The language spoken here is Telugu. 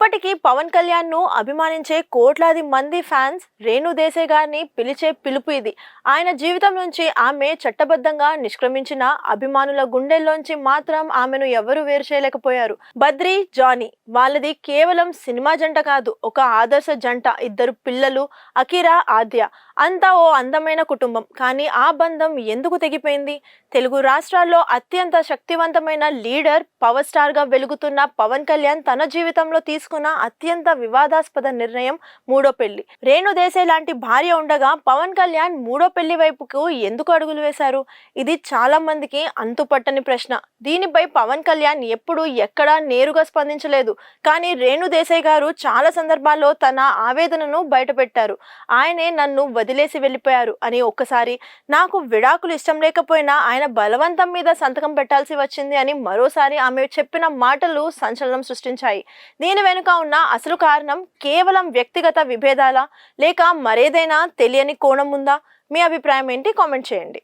ఇప్పటికీ పవన్ కళ్యాణ్ ను అభిమానించే కోట్లాది మంది ఫ్యాన్స్ రేణు దేశాయ్ గారిని పిలిచే పిలుపు ఇది. ఆయన జీవితం నుంచి ఆమె చట్టబద్ధంగా నిష్క్రమించిన అభిమానుల గుండెల్లోంచి మాత్రం ఆమెను ఎవరు వేరు చేయలేకపోయారు. బద్రీ, జానీ వాళ్ళది కేవలం సినిమా జంట కాదు, ఒక ఆదర్శ జంట. ఇద్దరు పిల్లలు, అకిరా, ఆద్య. అంతా ఓ అందమైన కుటుంబం. కానీ ఆ బంధం ఎందుకు తెగిపోయింది? తెలుగు రాష్ట్రాల్లో అత్యంత శక్తివంతమైన లీడర్, పవర్ స్టార్ గా వెలుగుతున్న పవన్ కళ్యాణ్ తన జీవితంలో తీసుకున్న అత్యంత వివాదాస్పద నిర్ణయం మూడో పెళ్లి. రేణు దేశాయ్ లాంటి భార్య ఉండగా పవన్ కళ్యాణ్ మూడో పెళ్లి వైపుకు ఎందుకు అడుగులు వేశారు? ఇది చాలా మందికి అంతుపట్టని ప్రశ్న. దీనిపై పవన్ కళ్యాణ్ ఎప్పుడు ఎక్కడా నేరుగా స్పందించలేదు. కానీ రేణు దేశాయ్ గారు చాలా సందర్భాల్లో తన ఆవేదనను బయటపెట్టారు. ఆయనే నన్ను వదిలేసి వెళ్ళిపోయారు అని ఒక్కసారి, నాకు విడాకులు ఇష్టం లేకపోయినా ఆయన బలవంతం మీద సంతకం పెట్టాల్సి వచ్చింది అని మరోసారి ఆమె చెప్పిన మాటలు సంచలనం సృష్టించాయి. దీని వెనుక ఉన్న అసలు కారణం కేవలం వ్యక్తిగత విభేదాలా, లేక మరేదైనా తెలియని కోణం ఉందా? మీ అభిప్రాయం ఏంటి? కామెంట్ చేయండి.